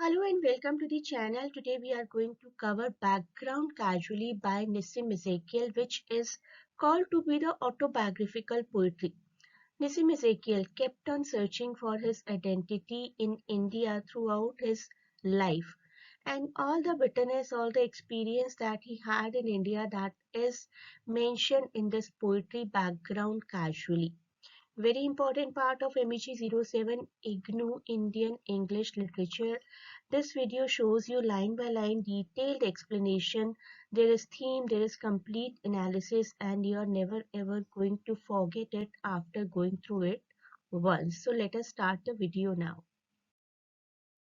Hello and welcome to the channel. Today we are going to cover Background Casually by Nissim Ezekiel, which is called to be the autobiographical poetry. Nissim Ezekiel kept on searching for his identity in India throughout his life, and all the bitterness, all the experience that he had in India, that is mentioned in this poetry Background Casually. Very important part of MEG 07 IGNOU Indian English Literature. This video shows you line by line detailed explanation. There is theme, there is complete analysis, and you are never ever going to forget it after going through it once. So let us start the video now.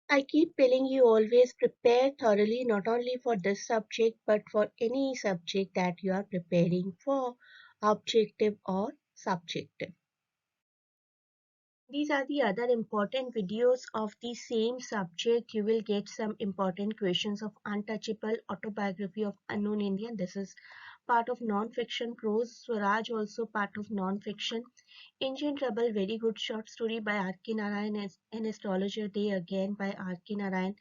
I keep telling you always prepare thoroughly, not only for this subject but for any subject that you are preparing for, objective or subjective. These are the other important videos of the same subject. You will get some important questions of Untouchable, autobiography of unknown Indian. This is part of non-fiction. Prose, Swaraj also part of non-fiction. Ancient Trouble, very good short story by R.K. Narayan. An Astrologer Day again by R.K. Narayan.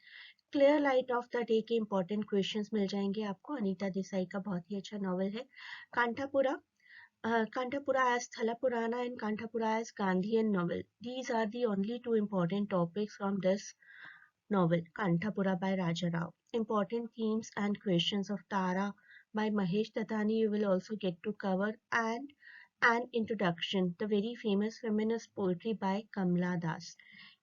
Clear light of the day के important questions मिल जाएंगे आपको. अनीता देसाई का बहुत ही अच्छा novel है. कांठापुरा, Kanthapura as Thalapurana and Kanthapura as Gandhian novel. These are the only two important topics from this novel, Kanthapura by Raja Rao. Important themes and questions of Tara by Mahesh Dattani you will also get to cover, and an introduction, the very famous feminist poetry by Kamla Das.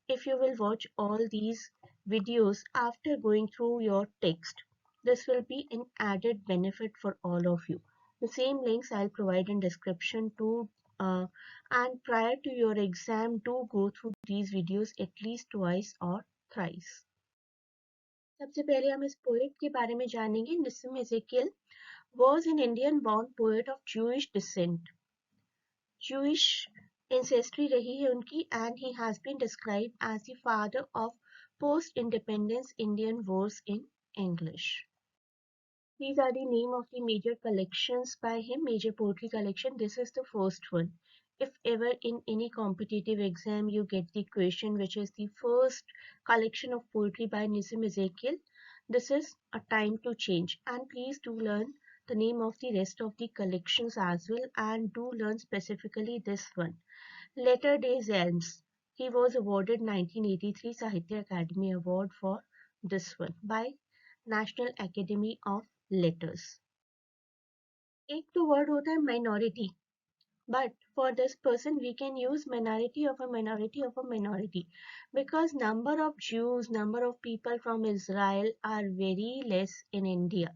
If you will watch all these videos after going through your text, this will be an added benefit for all of you. The same links I'll provide in description too, and prior to your exam, do go through these videos at least twice or thrice. सबसे पहले हम इस poet के बारे में जानेंगे. निस्सिम Ezekiel was an Indian born poet of Jewish descent. Jewish ancestry रही है उनकी, and he has been described as the father of post-independence Indian verse in English. These are the name of the major collections by him, major poetry collection. This is the first one. If ever in any competitive exam you get the question which is the first collection of poetry by Nissim Ezekiel, this is a time to change. And please do learn the name of the rest of the collections as well, and do learn specifically this one. Latter Days Elms. He was awarded 1983 Sahitya Academy Award for this one by National Academy of Letters. एक तो word होता है minority, but for this person we can use minority of a minority of a minority, because number of Jews, number of people from Israel are very less in India.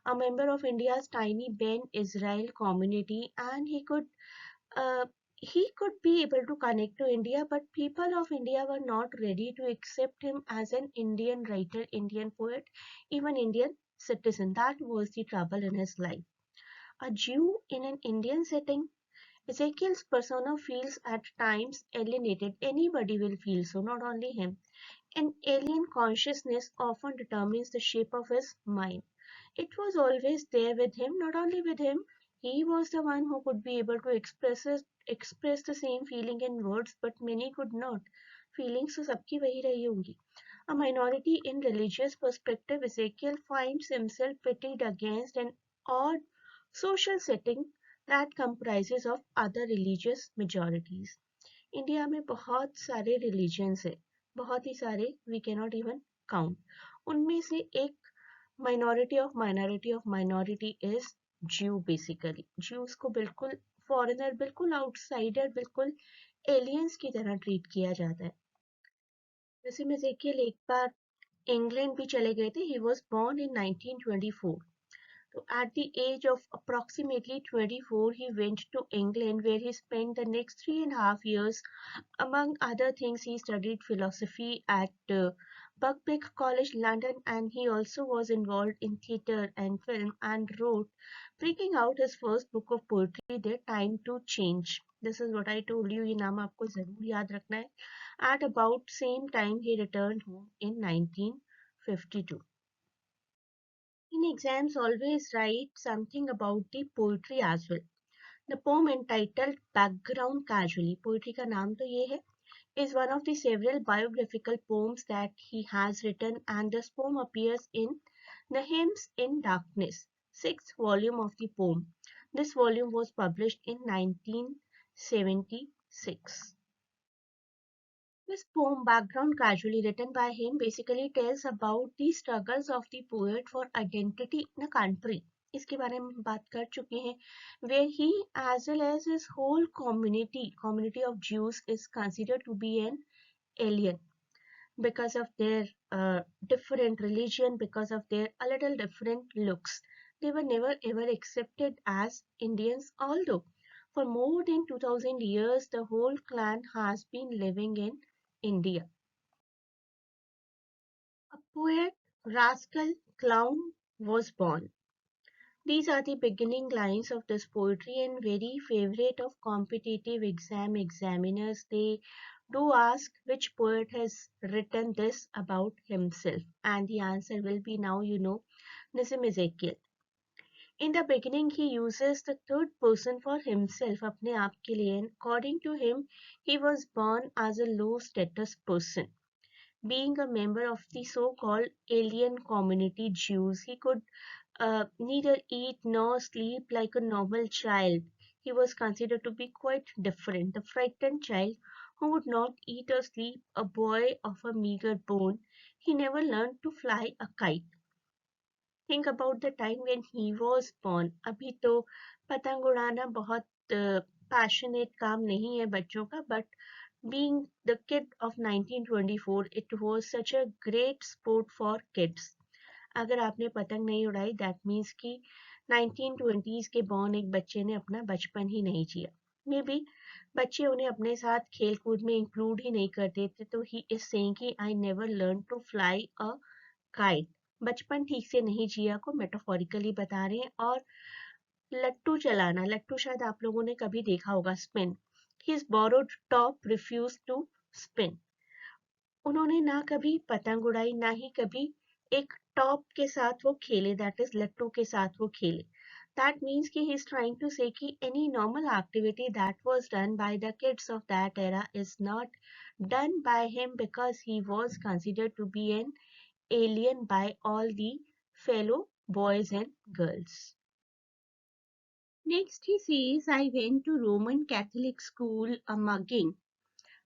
A member of India's tiny Ben Israel community, and uh, he could be able to connect to India, but people of India were not ready to accept him as an Indian writer, Indian poet, even Indian citizen. That was the trouble in his life. A Jew in an Indian setting, Ezekiel's persona feels at times alienated. Anybody will feel so, not only him. An alien consciousness often determines the shape of his mind. It was always there with him, not only with him, he was the one who could be able to express the same feeling in words, but many could not. Feelings तो सबकी वही रही होंगी. A minority in religious perspective, Ezekiel finds himself pitted against an odd social setting that comprises of other religious majorities. India में बहुत सारे religions है, बहुत ही सारे, वी कैनॉट इवन काउंट. उनमें से एक minority of minority is Jew basically. Jews को बिल्कुल फॉरेनर, बिल्कुल आउटसाइडर, बिल्कुल एलियंस की तरह ट्रीट किया जाता है. जैसे एजेकियल एक बार इंग्लैंड भी चले गए थे. He was born in 1924. So at the age of approximately 24, he went to England, where he spent the next 3.5 years. Among other things, he studied philosophy at Buckbeak College, London, and he also was involved in theatre and film, and wrote, bringing out his first book of poetry, The Time to Change. This is what I told you. ये नाम आपको जरूर याद रखना है. At about same time, he returned home in 1952. In exams, always write something about the poetry as well. The poem entitled Background Casually. Poetry का नाम तो ये है. is one of the several biographical poems that he has written, and this poem appears in The Hymns in Darkness, sixth volume of the poem. This volume was published in 1976. This poem, background casually written by him, basically tells about the struggles of the poet for identity in a country. इसके बारे में हम बात कर चुके हैं, where he as well as his whole community of Jews is considered to be an alien because of their different religion, because of their a little different looks. They were never ever accepted as Indians, although for more than 2000 years the whole clan has been living in India. A poet, rascal, clown was born. These are the beginning lines of this poetry and very favorite of competitive examiners. They do ask which poet has written this about himself, and the answer will be now you know Nissim Ezekiel. In the beginning he uses the third person for himself अपने आप के लिए, and according to him he was born as a low status person. Being a member of the so-called alien community Jews, he could neither eat nor sleep like a normal child. He was considered to be quite different, the frightened child who would not eat or sleep, a boy of a meager bone. He never learned to fly a kite. Think about the time when he was born. अभी तो पतंग उड़ाना बहुत passionate काम नहीं है बच्चों का, but being the kid of 1924, it was such a great sport for kids. अगर आपने पतंग नहीं उड़ाई दैट मीन्स कि 1920s के बॉर्न एक बच्चे ने अपना बचपन ही नहीं जिया. मे बी बच्चे उन्हें अपने साथ खेल कूद में इंक्लूड ही नहीं करते थे, तो ही इज सेइंग कि I never learn to fly a kite. बचपन ठीक से नहीं जिया को मेटाफोरिकली बता रहे हैं. और लट्टू चलाना, लट्टू शायद आप लोगों ने कभी देखा होगा, spin. His borrowed top refuse to spin. उन्होंने ना कभी पतंग उड़ाई, ना ही कभी एक टॉप के साथ वो खेले, दैट इज लट्टू के साथ वो खेले. That means he is trying to say कि any normal activity that was done by the kids of that era is not done by him because he was considered to be an alien by all the fellow boys and girls. Next he says, I went to Roman Catholic school, a mugging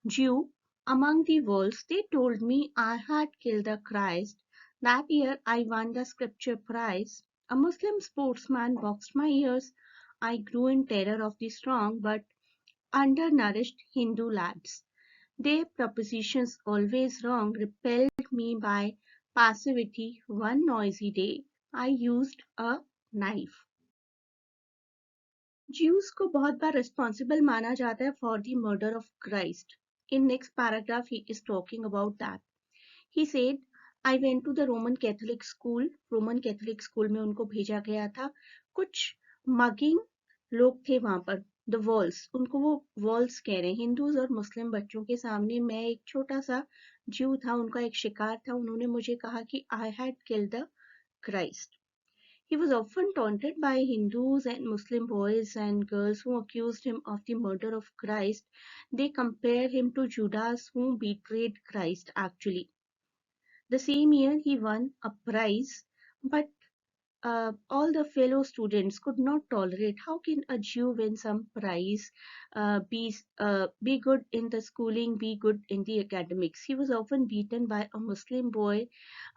Jew among the wolves. They told me I had killed the Christ. That year I won the scripture prize. A Muslim sportsman boxed my ears. I grew in terror of the strong but undernourished Hindu lads. Their propositions, always wrong, repelled me by passivity. One noisy day I used a knife. Jews को बहुत बार responsible माना जाता है for the murder of Christ. In next paragraph he is talking about that. He said, I went to the Roman Catholic school. Roman Catholic school में उनको भेजा गया था. कुछ mugging लोग थे वहां पर, the walls, उनको वो walls कह रहे हैं. हिंदूज और मुस्लिम बच्चों के सामने मैं एक छोटा सा ज्यू था, उनका एक शिकार था. उन्होंने मुझे कहा कि I had killed the Christ. He was often taunted by Hindus and Muslim boys and girls who accused him of the murder of Christ. They compare him to Judas who betrayed Christ actually. The same year he won a prize, but all the fellow students could not tolerate. How can a Jew win some prize, be good in the schooling, be good in the academics? He was often beaten by a Muslim boy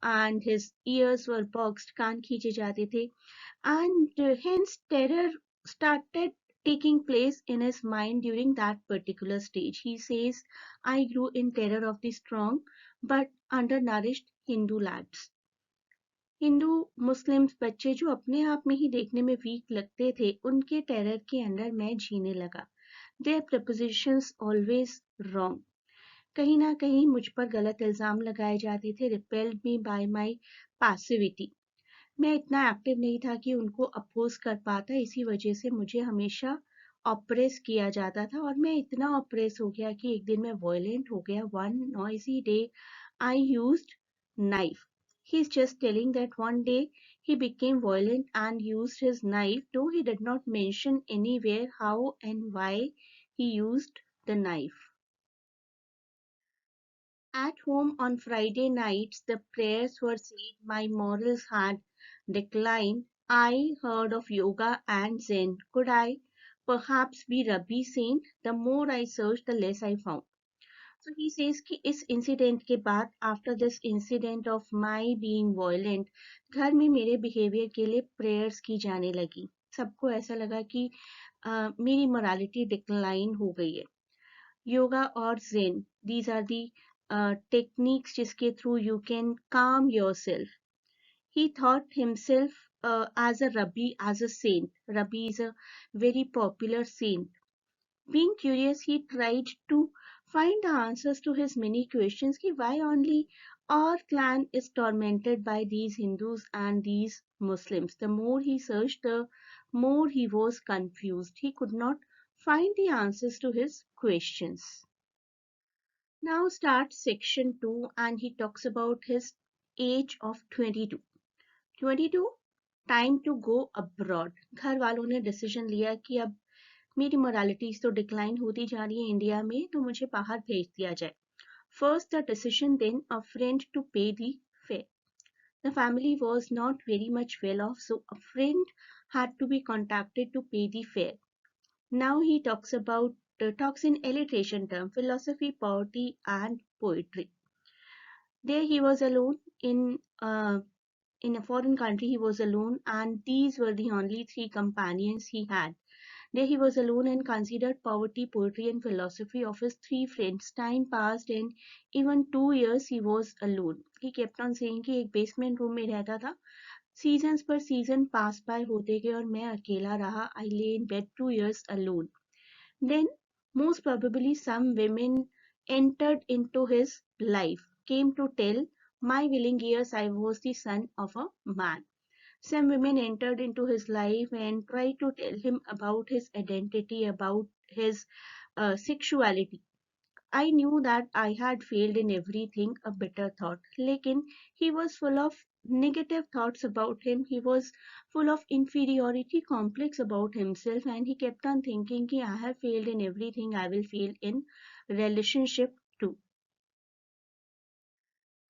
and his ears were boxed, कान खींचे जाते थे, and hence terror started taking place in his mind during that particular stage. He says, I grew in terror of the strong but undernourished Hindu lads. Hindu Muslims बच्चे जो अपने आप में ही देखने में वीक लगते थे, उनके टेरर के अंदर मैं जीने लगा. Their prepositions always wrong. कहीं ना कहीं मुझ पर गलत इल्जाम लगाए जाते थे. Repelled me by my passivity. मैं इतना एक्टिव नहीं था कि उनको अपोज कर पाता, इसी वजह से मुझे हमेशा ऑपरेस किया जाता था. और मैं इतना ऑपरेस हो गया कि एक दिन मैं वायलेंट हो गया. One noisy day I used knife. He's just telling that one day he became violent and used his knife, though he did not mention anywhere how and why he used the knife. At home on Friday nights, the prayers were said, my morals had declined. I heard of yoga and Zen. Could I perhaps be Rabbi saint? The more I searched, the less I found. So he says कि इस incident के बाद after this incident of my being violent घर में मेरे behaviour के लिए prayers की जाने लगी. सबको ऐसा लगा कि मेरी मोरालिटी डिक्लाइन हो गई है. योगा और zen, these are the techniques जिसके through you can calm yourself. He thought himself as a rabbi, as a saint. Rabbi is a very popular saint. Being curious, he tried to find the answers to his many questions ki why only our clan is tormented by these Hindus and these Muslims. The more he searched, the more he was confused. He could not find the answers to his questions. Now starts section 2 and he talks about his age of 22. 22 time to go abroad. घर वालों ने decision लिया कि अब मेरी moralities तो decline होती जा रही है इंडिया में, तो मुझे बाहर भेज दिया जाए. First the decision, then a friend to pay the fare. The family was not very much well off, so a friend had to be contacted to pay the fare. Now he talks in alliteration term, philosophy, poverty, and poetry. There he was alone in a foreign country. He was alone, and these were the only three companions he had. There he was alone and considered poverty, poetry, and philosophy of his three friends. Time passed, and even 2 years he was alone. He kept on saying कि एक basement room में रहता था. Seasons per season passed by होते गए और मैं अकेला रहा. I lay in bed 2 years alone. Then, most probably, some women entered into his life, came to tell my willing ears I was the son of a man. Some women entered into his life and tried to tell him about his identity, about his sexuality. I knew that I had failed in everything, a bitter thought. Lekin he was full of negative thoughts about him. He was full of inferiority complex about himself, and he kept on thinking कि I have failed in everything, I will fail in relationship too.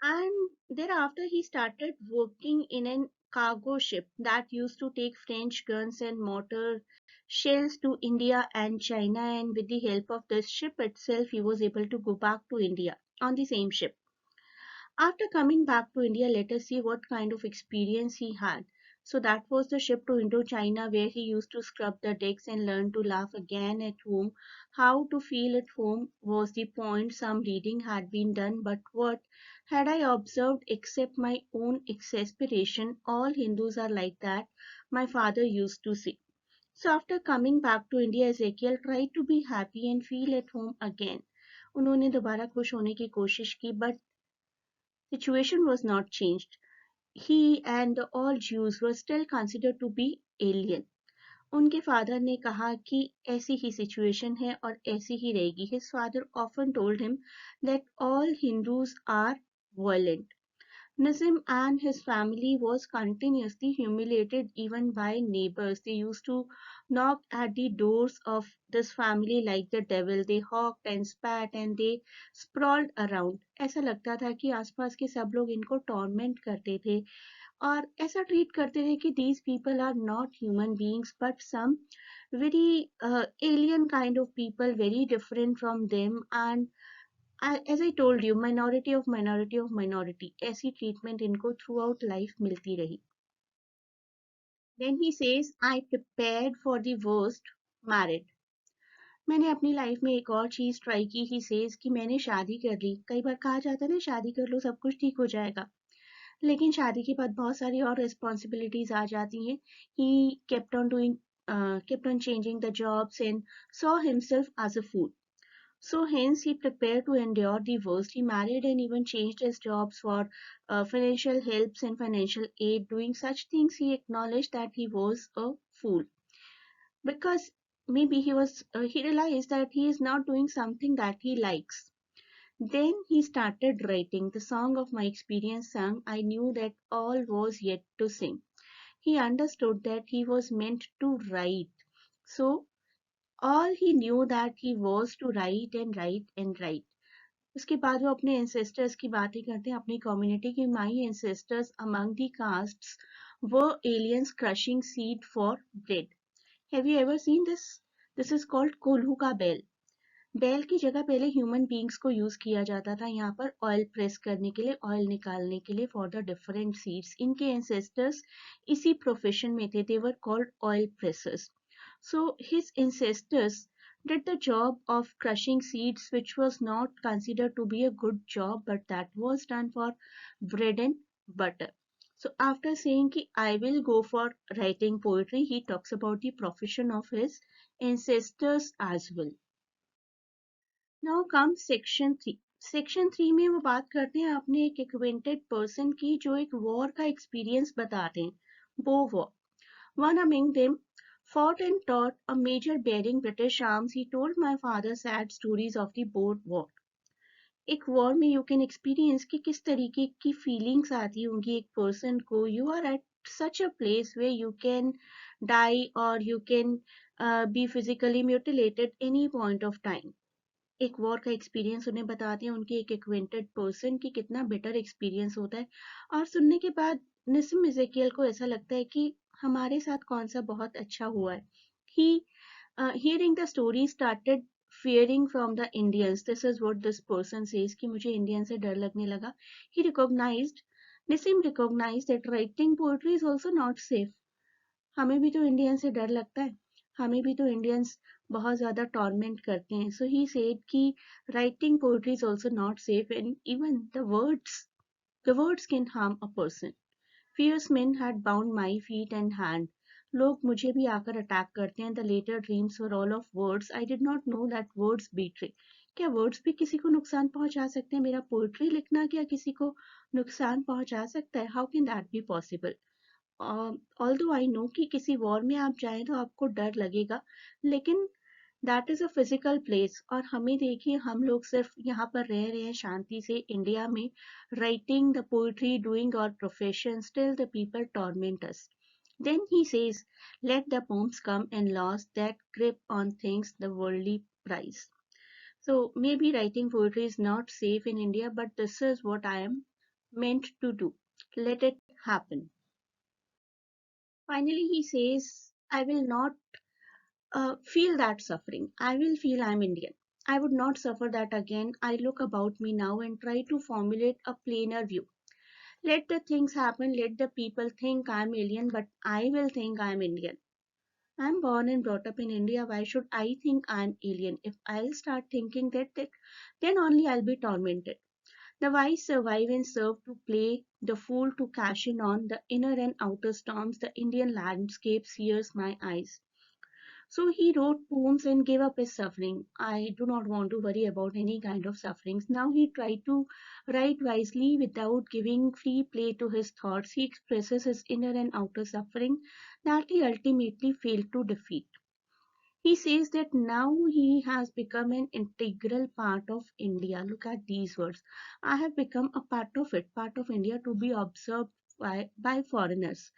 And thereafter he started working in an cargo ship that used to take French guns and mortar shells to India and China, and with the help of this ship itself he was able to go back to India on the same ship. After coming back to India, let us see what kind of experience he had. So that was the ship to Indochina, where he used to scrub the decks and learn to laugh again at home. How to feel at home was the point. Some reading had been done, but what had I observed except my own exasperation? All Hindus are like that, my father used to say. So after coming back to India, Ezekiel tried to be happy and feel at home again. उन्होंने दोबारा खुश होने की कोशिश की, but situation was not changed. He and all Jews were still considered to be alien. उनके father ने कहा कि ऐसी ही सिचुएशन है और ऐसी ही रहेगी. His father often told him that all Hindus are violent. Nissim and his family was continuously humiliated even by neighbors. They used to knock at the doors of this family like the devil. They hawked and spat and they sprawled around. ऐसा लगता था कि आसपास के सब लोग इनको torment करते थे और ऐसा ट्रीट करते थे कि these people are not human beings but some very alien kind of people, very different from them. And as I told you, minority of minority of minority, ऐसी treatment इनको throughout life मिलती रही. Then he says, I prepared for the worst, married. मैंने अपनी life में एक और चीज ट्राई की. ही सेज कि मैंने शादी कर ली. कई बार कहा जाता है ना शादी कर लो सब कुछ ठीक हो जाएगा, लेकिन शादी के बाद बहुत सारी और रिस्पॉन्सिबिलिटीज आ जाती हैं. ही kept on changing the jobs and saw himself as a fool. So hence he prepared to endure the worst. He married and even changed his jobs for financial helps and financial aid. Doing such things, he acknowledged that he was a fool because maybe he realized that he is not doing something that he likes. Then he started writing the song of my experience sung. I knew that all was yet to sing. He understood that he was meant to write. So all he knew that he was to write and write and write. उसके बाद वो अपने ancestors की बातें करते हैं, अपनी community की। My ancestors among the castes were aliens crushing seed for bread. Have you ever seen this? This is called कोल्हू का बेल। बेल की जगह पहले ह्यूमन बींग्स को यूज किया जाता था यहाँ पर ऑयल प्रेस करने के लिए, ऑयल निकालने के लिए फॉर द डिफरेंट सीड्स। इनके एंसेस्टर्स इसी प्रोफेशन में थे, they were called oil pressers. So his ancestors did the job of crushing seeds, which was not considered to be a good job, but that was done for bread and butter. So after saying ki I will go for writing poetry, he talks about the profession of his ancestors as well. Now come section 3. Section 3 में वो बात करते हैं अपने एक acquainted person की जो एक वॉर का एक्सपीरियंस बताते हैं, बो war. One among them fought and taught a major bearing British arms. He told my father sad stories of the Boer War. एक वॉर में यू कैन एक्सपीरियंस कि किस तरीके की फीलिंग्स आती होंगी एक पर्सन को. You are at such a place way you can die or you can be physically mutilated any point of time. एक वॉर का एक्सपीरियंस उन्हें बताते हैं उनके एक एक्वेंटेड पर्सन की कितना बेटर एक्सपीरियंस होता है. और सुनने के बाद निसिम इज़ेकियल को ऐसा लगता है कि हमारे साथ कौन सा बहुत अच्छा हुआ है. ही hearing the story started fearing from the Indians. This is what this person says कि मुझे इंडियन से डर लगने लगा. He recognized, Nissim recognized that writing poetry is also not safe. हमें भी तो इंडियन से डर लगता है, हमें भी तो इंडियंस बहुत ज्यादा टॉर्मेंट करते हैं. सो ही सेड कि writing poetry is also not safe and even the words can harm a person. Fierce men had bound my feet and hand. लोग मुझे भी आकर अटैक करते हैं. The latter dreams were all of words. I did not know that words betray. क्या words भी किसी को नुकसान पहुंचा सकते हैं? मेरा पोएट्री लिखना क्या किसी को नुकसान पहुंचा सकता है? How can that be possible? Although I know कि किसी वॉर में आप जाएं तो आपको डर लगेगा, लेकिन that is a physical place. और हमें देखिए, हम लोग सिर्फ यहाँ पर रह रहे हैं शांति से इंडिया में, writing the poetry, doing our profession, still the people torment us. Then he says, let the poems come and lost that grip on things the worldly prize. So maybe writing poetry is not safe in India, but this is what I am meant to do. Let it happen. Finally, he says, I will not feel that suffering. I will feel I'm Indian. I would not suffer that again. I look about me now and try to formulate a plainer view. Let the things happen, let the people think I'm alien, but I will think I'm Indian. I'm born and brought up in India. Why should I think I'm alien? If I'll start thinking that, then only I'll be tormented. The wise survive and serve to play the fool to cash in on the inner and outer storms. The Indian landscape sears my eyes. So he wrote poems and gave up his suffering. I do not want to worry about any kind of sufferings. Now he tried to write wisely without giving free play to his thoughts. He expresses his inner and outer suffering that he ultimately failed to defeat. He says that now he has become an integral part of India. Look at these words. I have become a part of it, part of India to be observed by foreigners.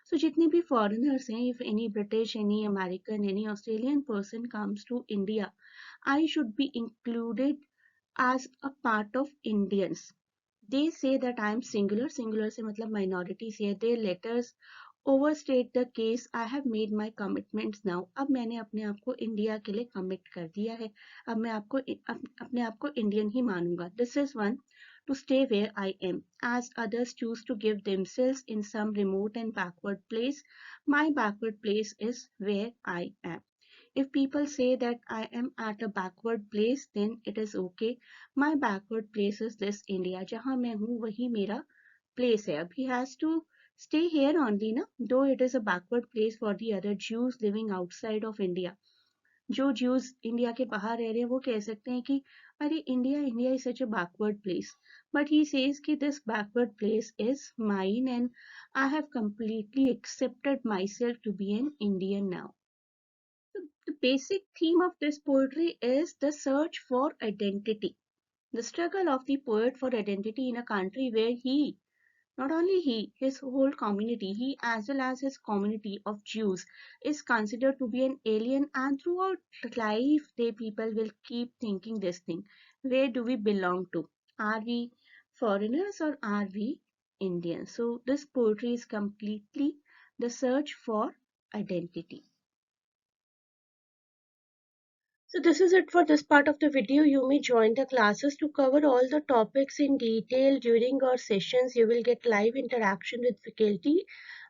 So जितने भी foreigners हैं, if any British, any American, any Australian person comes to India, I should be included as a part of Indians. They say that I am singular. Singular से मतलब minority से है. Their letters overstate the case. I have made my commitments now. अब मैंने अपने आप को India के लिए कमिट कर दिया है. अब मैं अपने आप को इंडियन ही मानूंगा. This is one, to stay where I am. As others choose to give themselves in some remote and backward place, my backward place is where I am. If people say that I am at a backward place, then it is okay. My backward place is this India. जहाँ मैं हूँ वही मेरा place है. अब he has to stay here only ना, though it is a backward place for the other Jews living outside of India. जो Jews India के बाहर रह रहे हैं वो कह सकते हैं कि अरे India is such a backward place. But he says कि this backward place is mine and I have completely accepted myself to be an Indian now. The basic theme of this poetry is the search for identity. The struggle of the poet for identity in a country where he, not only he, his whole community, he as well as his community of Jews is considered to be an alien, and throughout life they people will keep thinking this thing. Where do we belong to? Are we foreigners or are we Indians? So this poetry is completely the search for identity. So this is it for this part of the video. You may join the classes to cover all the topics in detail during our sessions. You will get live interaction with faculty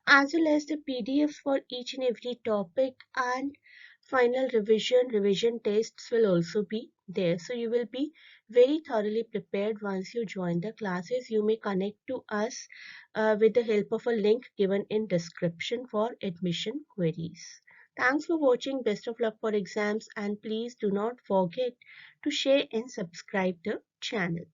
as well as the PDFs for each and every topic, and final revision tests will also be there. So you will be very thoroughly prepared once you join the classes. You may connect to us with the help of a link given in description for admission queries. Thanks for watching. Best of luck for exams, and please do not forget to share and subscribe the channel.